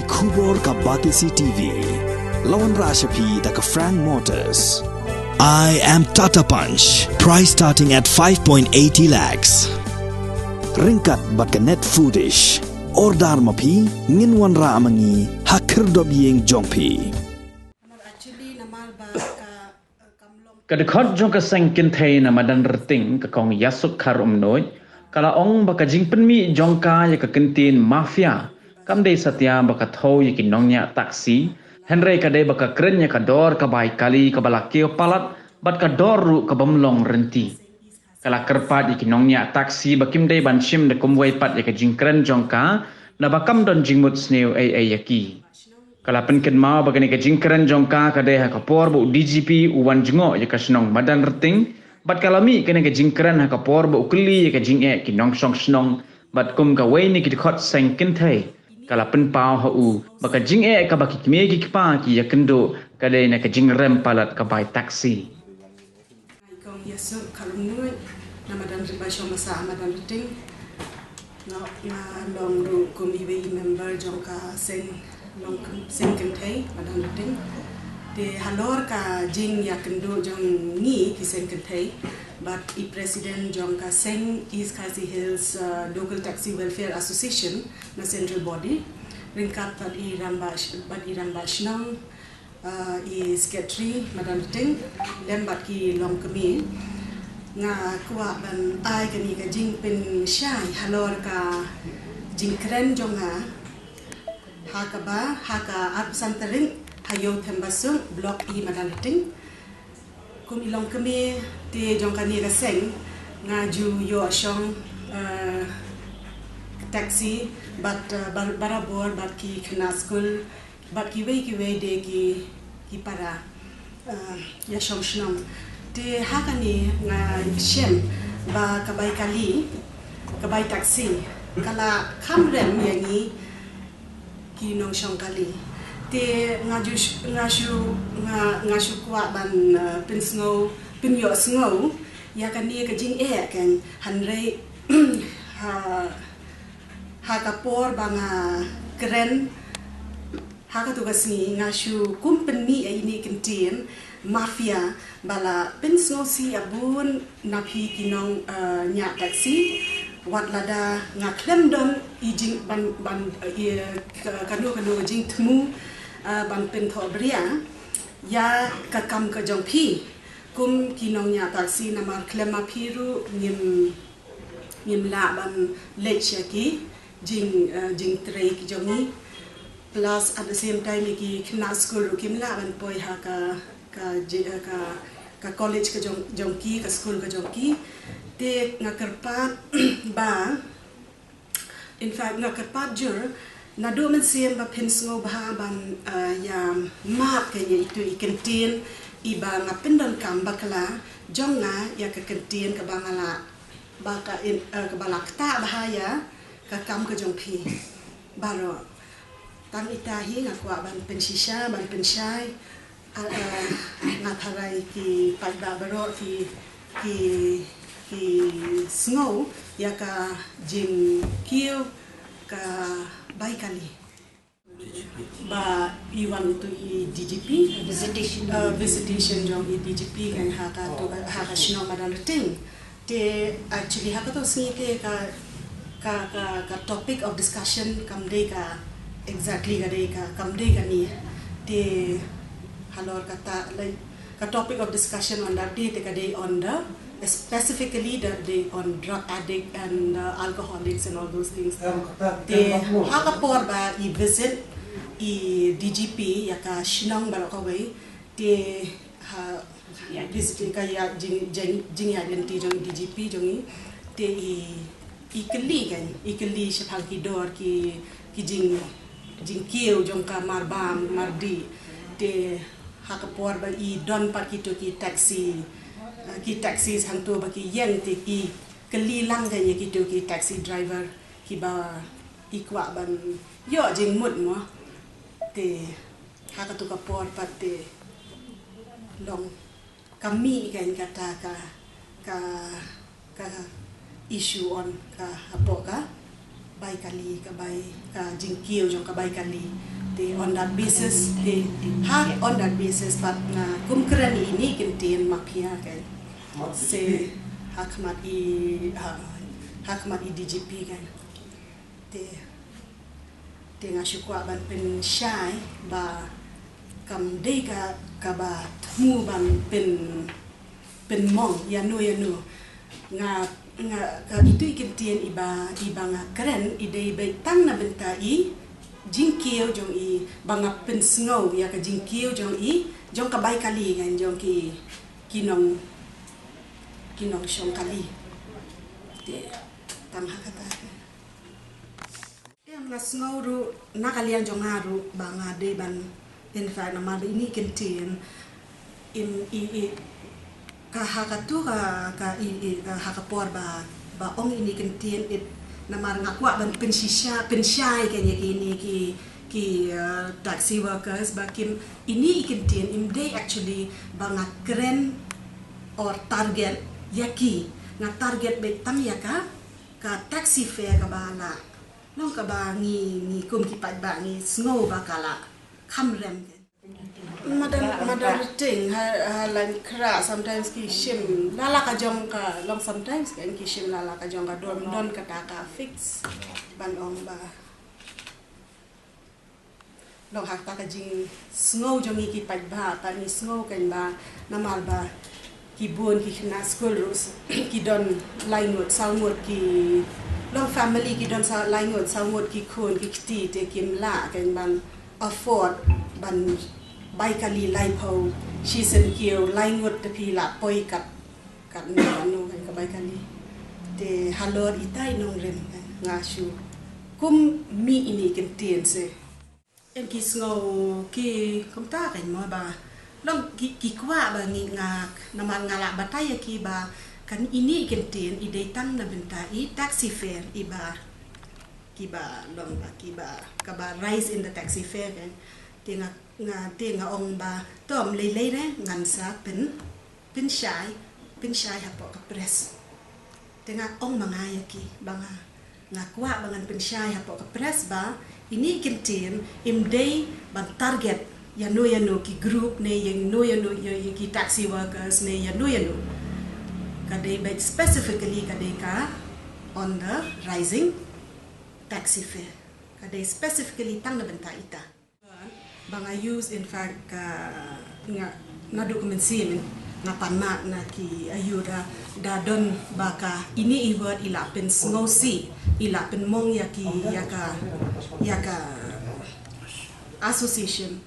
Kubor ka Batisi TV. Lawan Rashapi da ka Frank Motors. I am Tata Punch. Price starting at 5.80 lakhs. Ringkat bat ka net foodish. Ordar mapi nginwan ra amangi hakir dob yeng jongpi. Kadekot jong ka sengkin thei na Madanrti ka kong yasuk karum noi. Kala ong baka jing penmi jongka ya ka kentin Mafia. Kamde satya baka Thew ya ki Nongñiah taksi. Hynrei kade baka keren ya ka dor ka bai kali ka balakio palat bat ka dor ru ka bamlong renti. Kala kerpat ya ki Nongñiah taksi bakim de ban Shym de kumwai pat ya ka jing keren jongka na bakam don jingmut sneu ya ki. Kala penken mau bagani ka jing keren jongka kade ha ka por bu DGP uwan jengo ya ka snong Madanrti. Bat kalami kena ke jingkran ha kapor ba ukli ke jing ki nong song snong bat kum ka wei ni ki khot seng kin thai kala pen pau ha u ba ka jing ka ba ki me ki pa ki ya kendo ka de na ka jing rem palat ka bai taksi kong yesu kalum nuit na Madanrti ba shoma sa Madanrti no na long ru kum ibe member jong ka seng kin thai Madanrti de halor ka jing ya kendo jong ni ki sen kenthei but I president jong ka seng East Khasi Hills Local Taxi Welfare Association na central body ringkat pat I ramba shnong I secretary Madanrti lembat ki Longkmie nga kwa ban ai ka ni ka jing pen shai halor ka jing kren jong ha ka ap santaring hayo thembasung block I Madanrti kum ilong kami te jongkani ka seng nga ju yo shong taxi but barabor but ki khna school but ki wei de ki para ya shong shnong te hakani nga Shym ba kabai kali kabai taxi kala khamrem yangi ki nong shong kali te ngashu kwa ban pinyo sngo ya kan ni ka jing kan Hynrei ha kapor banga keren ha ka tu kasni ngashu kumpeni ini kentin Mafia bala pinsno si abun napi kinong nya taksi wat lada ngaklem don ijing ban kanu jing temu ban pen tho bria ya kakam ka jong phi kum ki Nongñiah taksi namar klema phiru nim la ban leche ki jing trei ki jongi plus at the same time ki khna school kim la ban poi ha ka college ka jong ki ka school ka jong ki te ngakarpat ba in fact ngakarpat jur na do men siem ba pensngo ba ban ya map ke itu ikentin iba ngapendon kam bakla jonga ya ke kentin ka bangala ba ka in ka balakta bahaya ka kam ka jongpi baro tam itahi ngakwa ban pensisha ban penshai ngatharai ki pagba baro ki snow ya ka jing kiu ka bai kali ba iwan itu I DGP visitation jong I DGP kan haka shino Madanrti te actually haka to si ke ka topic of discussion kamde ka exactly ka kamde ka ni te halor kata like ka topic of discussion on that day te ka day on the specifically the on drug addict and alcoholics and all those things. They hakapor ba I visit I DGP ya ka shinong barakaway te visit ka ya jing ya lenti jong DGP jongi te ikeli shapang ki dor ki jing kieu jong ka marbam mardi te hakapor ba I don pat ki taxi ki taxi sang tu baki yang te ki keli lang kan ki tu ki taxi driver ki ba ikwa ban yo jing mut mo te ha ka tu ka por pat te long kami kan kata ka issue on ka apo ka bai kali ka bai ka jing kieu jong ka bai kali on that basis hak on that basis but kumkeren ini kintin mafia kan se hakmat i DGP kan te ngashukwa ban pen shai ba kam dei ka ba mu ban pen mong yanu nga ka itu ikintin iba nga keren ide be tang na benta i jingkiu jong i banga pen snow ya ka jingkiu jong i jong ka bai kali kan jong kinong shong kali te tam hakata yang na snow ru nakalian jong haru banga de ban in fact nama ini kentin i ka hakatu ka hakapor ba ong ini kentin it namar ngakwa ban pensyai kanya ki taxi workers bakim ini ikintin imday actually banga keren or target yaki nga target betam yaka ka taxi fare ka bala nong ka ba ngi kum ki pat ba ngi snow bakala khamrem Madanrti halan kra sometimes ki Shym lala ka jong ka long sometimes kan ki Shym lala ka jong ka don kata ka fix ban ong ba long hak ta ka jing snow jong ki pat ba pa ni snow kan ba namal ba ki bon ki na school rus ki don laingot salmot ki long family ki don sa laingot salmot ki khon ki ti te kim la kan ban afford ban bai kali lai pau season kiu laingot te pila poi kat no kan ka bai kali te halor itai nong rem kan ngashu kum mi ini kentien se en ki sngo ki kom ta kan mo ba long ki kwa ba ngi ngak naman ngala bataya ki ba kan ini kentien ide tang na benta I taxi fare iba kiba long ba kiba ka ba rise in the taxi fare kan tinga ong ba tom le re ngan sa pen shai hapo ka press tinga ong mga yaki banga ngakwa bangan pen shai hapo ka press ba ini kintin imday bang target yano ki group ne yang no ki taxi workers ne yano kadai ba specifically kadai ka on the rising taxi fare kadai specifically tang na benta ita bang I use in fact na dokumensi na panmak na ki ayuda da don baka ini iword ila pen ngosi ila pen mong yaka association